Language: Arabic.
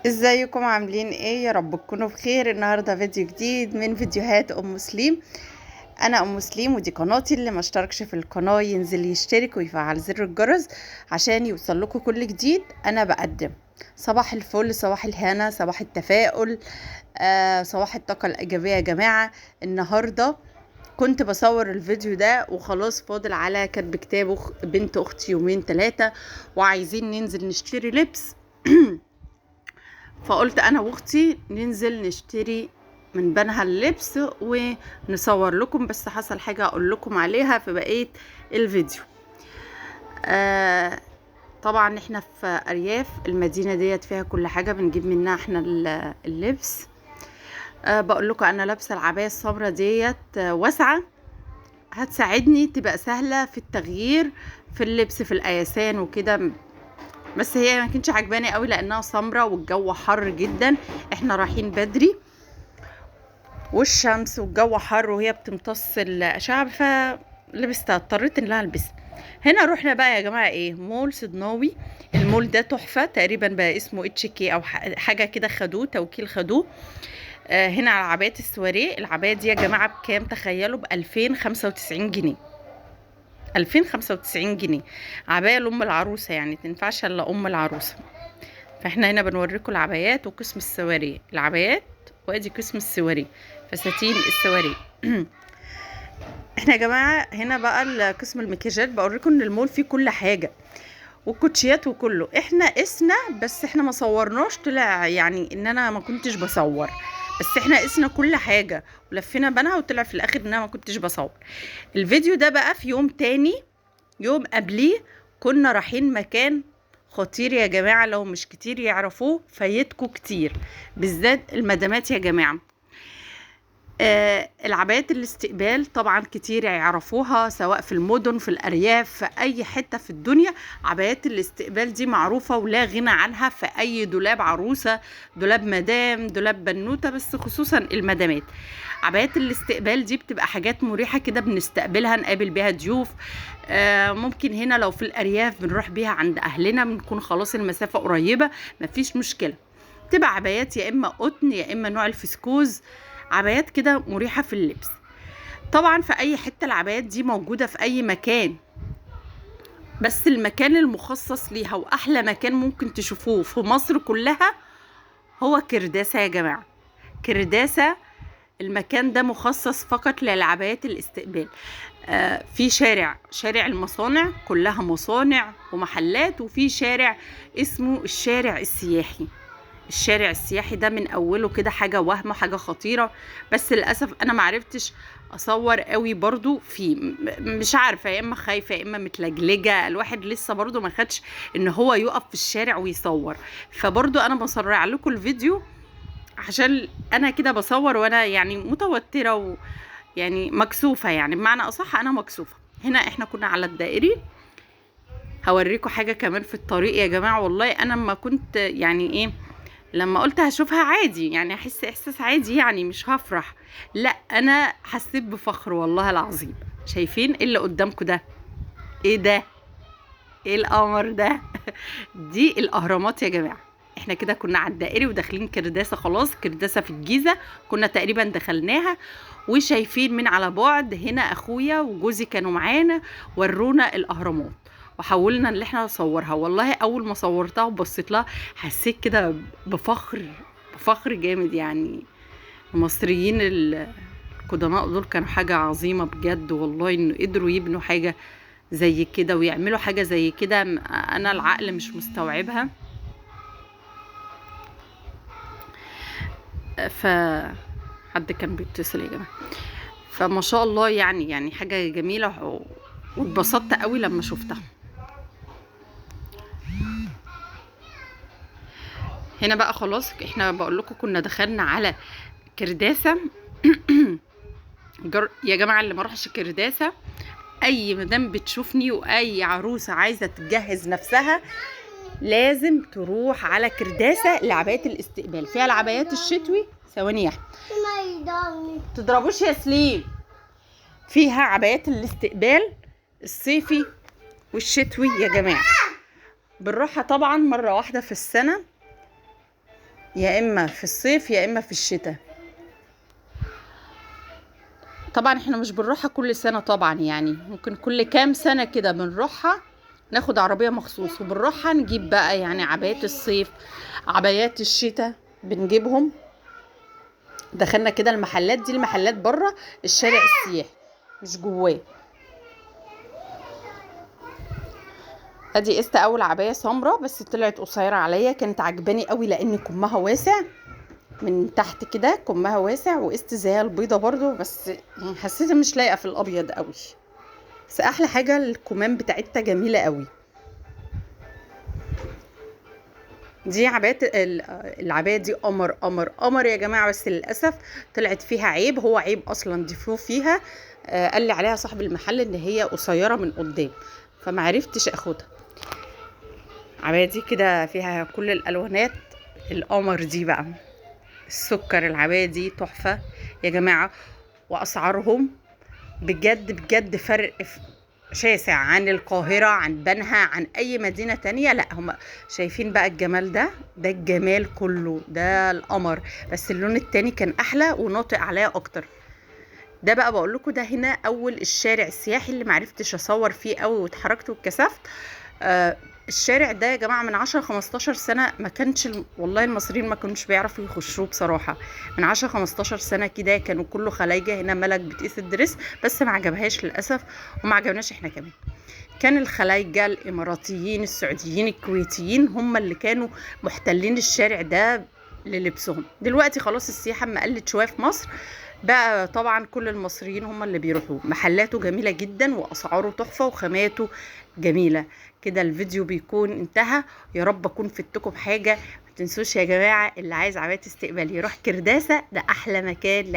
ازيكم عاملين ايه؟ يا رب تكونوا بخير. النهارده فيديو جديد من فيديوهات ام مسلم. انا ام مسلم ودي قناتي. اللي ما اشتركش في القناه ينزل يشترك ويفعل زر الجرس عشان يوصل لكم كل جديد انا بقدم. صباح الفل، صباح الهنا، صباح التفاؤل، صباح الطاقه الايجابيه يا جماعه. النهارده كنت بصور الفيديو ده وخلاص فاضل على كتب كتاب بنت اختي يومين 3 وعايزين ننزل نشتري لبس. فقلت انا واختي ننزل نشتري من بنها اللبس ونصور لكم، بس حصل حاجة اقول لكم عليها في بقية الفيديو. آه طبعا احنا في ارياف المدينة ديت فيها كل حاجة بنجيب منها احنا اللبس. بقول لكم انا لابسة العباية السمرة ديت واسعة، هتساعدني تبقى سهلة في التغيير في اللبس في القياسان وكده. بس هي ما كانتش عجباني قوي لانها سمرة والجو حر جدا، احنا رايحين بدري والشمس والجو حر وهي بتمتص الاشعه، فلبستها، اضطريت ان انا البسها. هنا رحنا بقى يا جماعه ايه؟ مول صدناوي. المول ده تحفه، تقريبا بقى اسمه اتش كي او حاجه كده، خدوه توكيل خدوه. هنا على عباية السواريه. العباية دي يا جماعه بكام؟ تخيلوا، ب 2095 جنيه. 2095 جنيه عباية لأم العروسة، يعني تنفعش الا أم العروسة. فاحنا هنا بنوريكم العبايات وقسم السواريه. العبايات وادي قسم السواريه، فساتين السواريه. احنا يا جماعه هنا بقى قسم المكياجات. بوريكم ان المول فيه كل حاجه والكوتشيات وكله. احنا قسنا بس احنا ما صورناش، طلع يعني ان انا ما كنتش بصور، بس احنا قسنا كل حاجه ولفينا بنها وطلع في الاخر ان انا ما كنتش بصور. الفيديو ده بقى في يوم تاني، يوم قبليه كنا رايحين مكان خطير يا جماعة، لو مش كتير يعرفوه فايتكوا كتير، بالذات المدامات يا جماعة. العبايات الاستقبال طبعا كتير يعرفوها، سواء في المدن في الأرياف في أي حتة في الدنيا. عبايات الاستقبال دي معروفة ولا غنى عنها في أي دولاب عروسة، دولاب مدام، دولاب بنوتة، بس خصوصا المدامات. عبايات الاستقبال دي بتبقى حاجات مريحة كده، بنستقبلها نقابل بيها ضيوف. ممكن هنا لو في الأرياف بنروح بيها عند أهلنا، بنكون خلاص المسافة قريبة، مفيش مشكلة. تبقى عبايات يا إما قطن يا إما نوع الفسكوز، عبايات كده مريحة في اللبس. طبعا في أي حتة العبايات دي موجودة في أي مكان، بس المكان المخصص ليها وأحلى مكان ممكن تشوفوه في مصر كلها هو كرداسة يا جماعة. كرداسة المكان ده مخصص فقط للعبايات الاستقبال. في شارع المصانع، كلها مصانع ومحلات، وفي شارع اسمه الشارع السياحي. الشارع السياحي ده من اوله كده حاجة وهمة، حاجة خطيرة، بس للأسف انا معرفتش اصور قوي برضو فيه. مش عارفة، يا اما خايفة يا اما متلجلجة، الواحد لسه برضو ما خدش ان هو يقف في الشارع ويصور. فبرضو انا بسرع لكم الفيديو عشان انا كده بصور وانا يعني متوترة يعني مكسوفة، يعني بمعنى اصح انا مكسوفة. هنا احنا كنا على الدائري. هوريكم حاجة كمان في الطريق يا جماعة، والله انا ما كنت يعني ايه، لما قلت هشوفها عادي يعني احس احساس عادي يعني مش هفرح، لا انا حسيت بفخر والله العظيم. شايفين ايه اللي قدامكم ده؟ ايه ده؟ ايه القمر ده؟ دي الاهرامات يا جماعه. احنا كده كنا على الدائري وداخلين كرداسه، خلاص كرداسه في الجيزه كنا تقريبا دخلناها. وشايفين من على بعد هنا اخويا وجوزي كانوا معانا ورونا الاهرامات وحاولنا ان احنا نصورها. والله اول ما صورتها وبصيت لها حسيت كده بفخر، بفخر جامد يعني. المصريين القدماء دول كانوا حاجه عظيمه بجد والله، انه قدروا يبنوا حاجه زي كده ويعملوا حاجة زي كده. انا العقل مش مستوعبها. ف حد كان بيتصل يا جماعة. فما شاء الله يعني حاجة جميلة واتبسطت قوي لما شفتها. هنا بقى خلاص احنا بقول لكم كنا دخلنا على كرداسة. يا جماعة اللي ما راحش كرداسة، اي مدام بتشوفني واي عروسة عايزة تجهز نفسها لازم تروح على كرداسة لعبايات الاستقبال. فيها العبايات الشتوي، ثواني يا احمد تضربوش يا سليم. فيها عبايات الاستقبال الصيفي والشتوي يا جماعة. بنروحها طبعا مرة واحدة في السنة، يا اما في الصيف يا اما في الشتاء. طبعا احنا مش بنروحها كل سنة طبعا، يعني ممكن كل كام سنة كده بنروحها، ناخد عربية مخصوص وبنروحها نجيب بقى يعني عبايات الصيف، عبايات الشتاء بنجيبهم. دخلنا كده المحلات دي، المحلات بره الشارع السياحي مش جواه. ادي قست اول عباية سمرة بس طلعت قصيرة عليا، كانت عجباني قوي لان كمها واسع من تحت كده، كمها واسع. وقست زيها البيضة برضو بس يعني حسيتها مش لايقة في الابيض قوي، بس احلى حاجة الكمام بتاعتها جميلة قوي. دي العباية دي قمر قمر قمر يا جماعة، بس للأسف طلعت فيها عيب، هو عيب أصلا ديفو فيها. قال لي عليها صاحب المحل إن هي قصيرة من قدام، فما عرفتش أخدها. العباية دي كده فيها كل الألوانات، القمر دي بقى السكر. العباية دي تحفة يا جماعة، وأسعارهم بجد بجد فرق شاسع عن القاهرة، عن بنها، عن أي مدينة تانية. لا هم شايفين بقى الجمال ده، ده الجمال كله، ده القمر. بس اللون التاني كان أحلى وناطق عليا أكتر. ده بقى بقول لكم ده هنا أول الشارع السياحي اللي معرفتش أصور فيه قوي واتحركت واتكسفت. الشارع ده يا جماعة من 10-15 سنة ما كانش والله المصريين ما كانوش بيعرفوا يخشوه بصراحة. من 10-15 سنة كده كانوا كله خلايجة. هنا ملك بتقيس الدرس بس ما عجبهاش للأسف، وما عجبناش احنا كمان. كان الخلايجة الإماراتيين السعوديين الكويتيين هم اللي كانوا محتلين الشارع ده للبسهم. دلوقتي خلاص السياحة ما قلت شوية في مصر، بقى طبعا كل المصريين هم اللي بيروحوا. محلاته جميلة جدا وأسعاره تحفة وخاماته جميلة. كده الفيديو بيكون انتهى، يا رب اكون فدتكم بحاجة. ما تنسوش يا جماعة اللي عايز عباية استقبال يروح كرداسة، ده احلى مكان